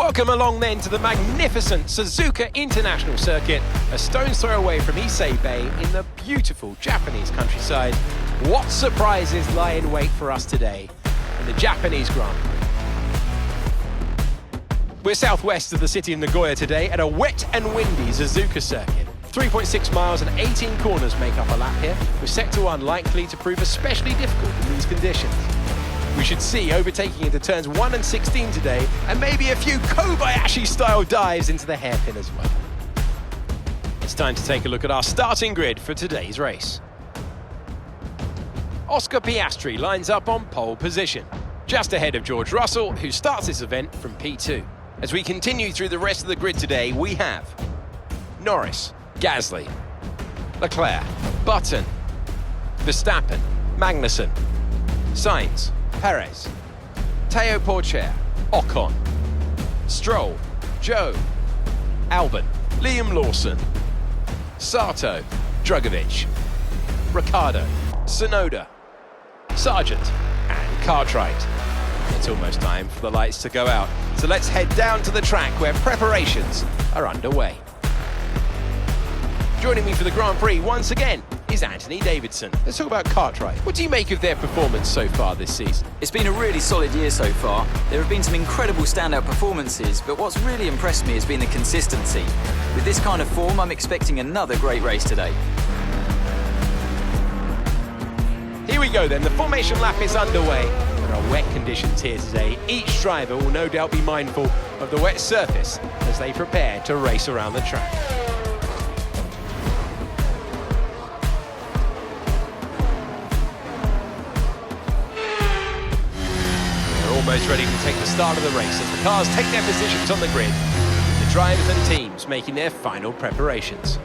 Welcome along then to the magnificent Suzuka International Circuit, a stone's throw away from Issei Bay in the beautiful Japanese countryside. What surprises lie in wait for us today in the Japanese Grand Prix? We're southwest of the city of Nagoya today at a wet and windy Suzuka circuit. 3.6 miles and 18 corners make up a lap here, with Sector 1 likely to prove especially difficult in these conditions. We should see overtaking into turns 1 and 16 today, and maybe a few Kobayashi-style dives into the hairpin as well. It's time to take a look at our starting grid for today's race. Oscar Piastri lines up on pole position, just ahead of George Russell, who starts this event from P2. As we continue through the rest of the grid today, we have Norris, Gasly, Leclerc, Button, Verstappen, Magnussen, Sainz, Perez, Teo Porcher, Ocon, Stroll, Joe, Albon, Liam Lawson, Sato, Drugovich, Ricciardo, Tsunoda, Sargent, and Cartwright. It's almost time for the lights to go out, so let's head down to the track where preparations are underway. Joining me for the Grand Prix once again is Anthony Davidson. Let's talk about Cartwright. What do you make of their performance so far this season? It's been a really solid year so far. There have been some incredible standout performances, but what's really impressed me has been the consistency. With this kind of form, I'm expecting another great race today. Here we go then, the formation lap is underway. There are wet conditions here today. Each driver will no doubt be mindful of the wet surface as they prepare to race around the track. Almost ready to take the start of the race as the cars take their positions on the grid. The drivers and teams making their final preparations.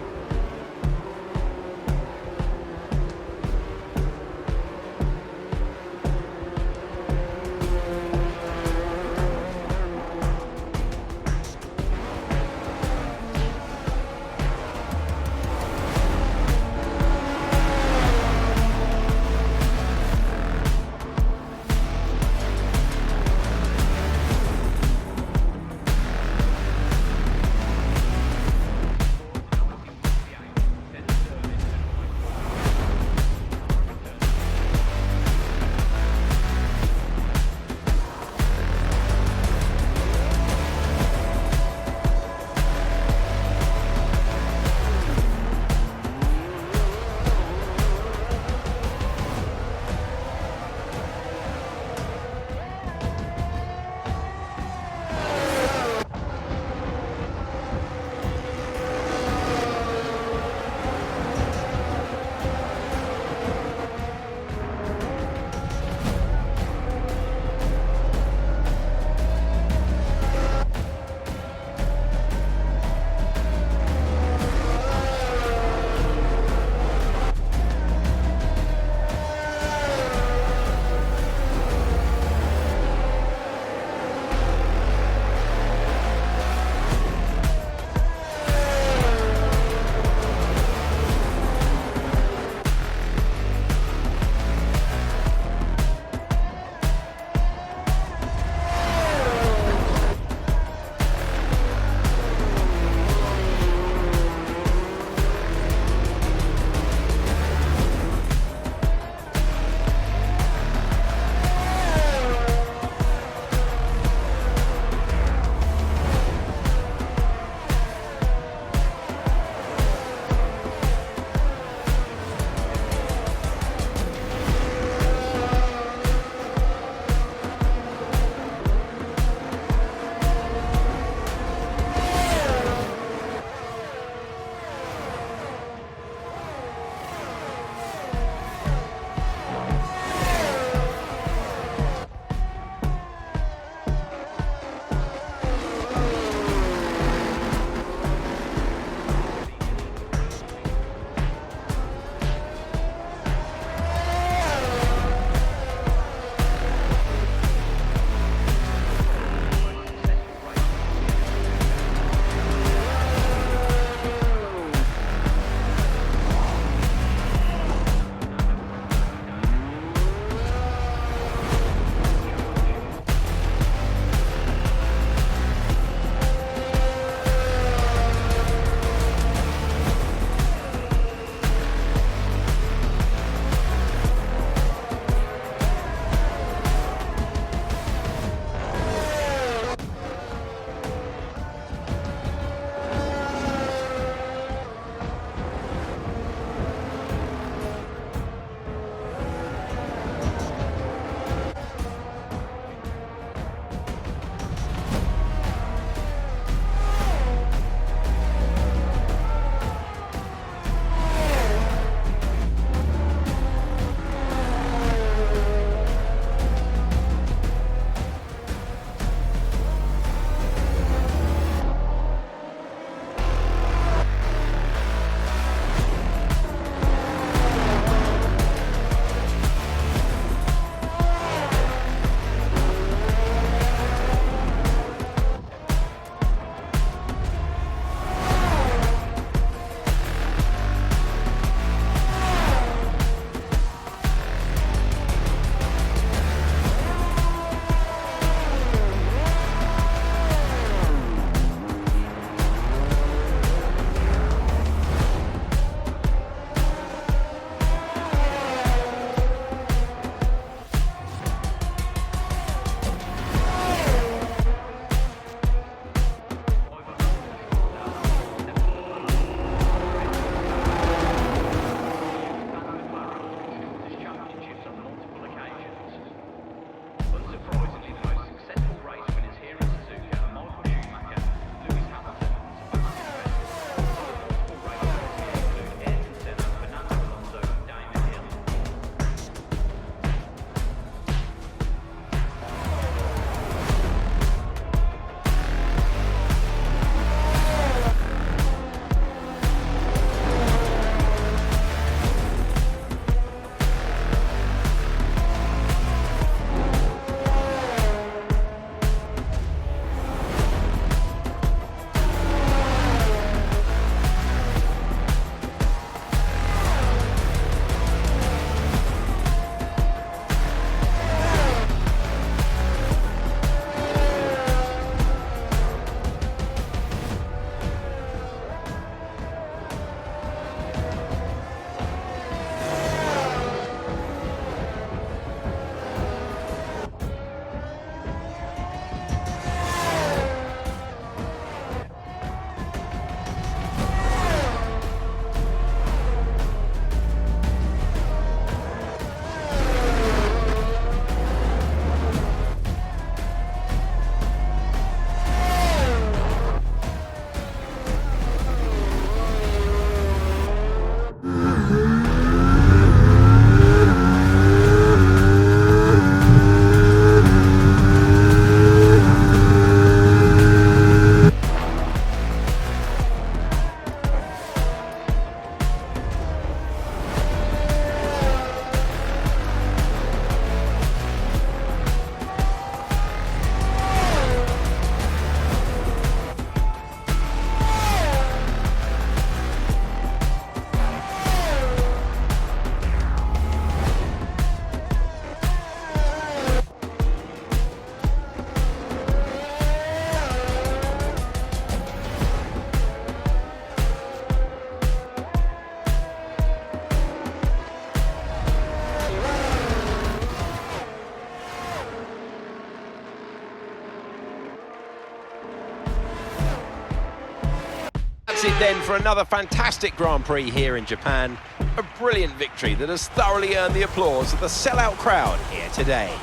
That's it then for another fantastic Grand Prix here in Japan. A brilliant victory that has thoroughly earned the applause of the sellout crowd here today.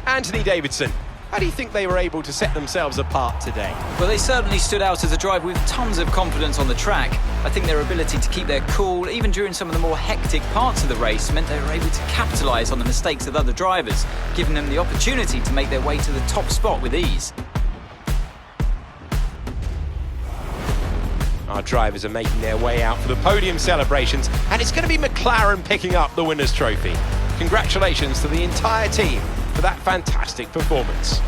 Anthony Davidson, how do you think they were able to set themselves apart today? Well, they certainly stood out as a driver with tons of confidence on the track. I think their ability to keep their cool, even during some of the more hectic parts of the race, meant they were able to capitalise on the mistakes of other drivers, giving them the opportunity to make their way to the top spot with ease. Our drivers are making their way out for the podium celebrations, and it's going to be McLaren picking up the winner's trophy. Congratulations to the entire team for that fantastic performance.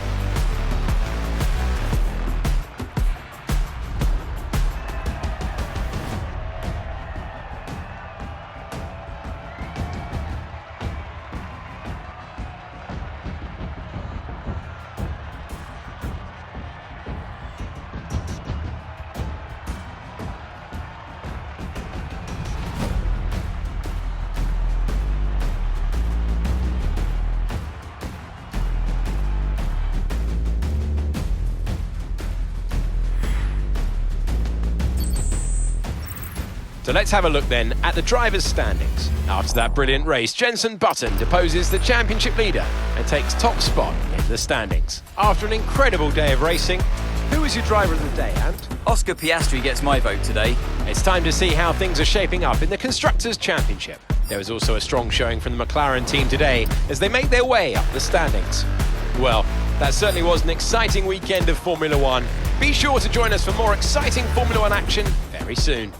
So let's have a look then at the drivers' standings. After that brilliant race, Jenson Button deposes the championship leader and takes top spot in the standings. After an incredible day of racing, who was your driver of the day, Ant? Oscar Piastri gets my vote today. It's time to see how things are shaping up in the Constructors' Championship. There was also a strong showing from the McLaren team today as they make their way up the standings. Well, that certainly was an exciting weekend of Formula One. Be sure to join us for more exciting Formula One action very soon.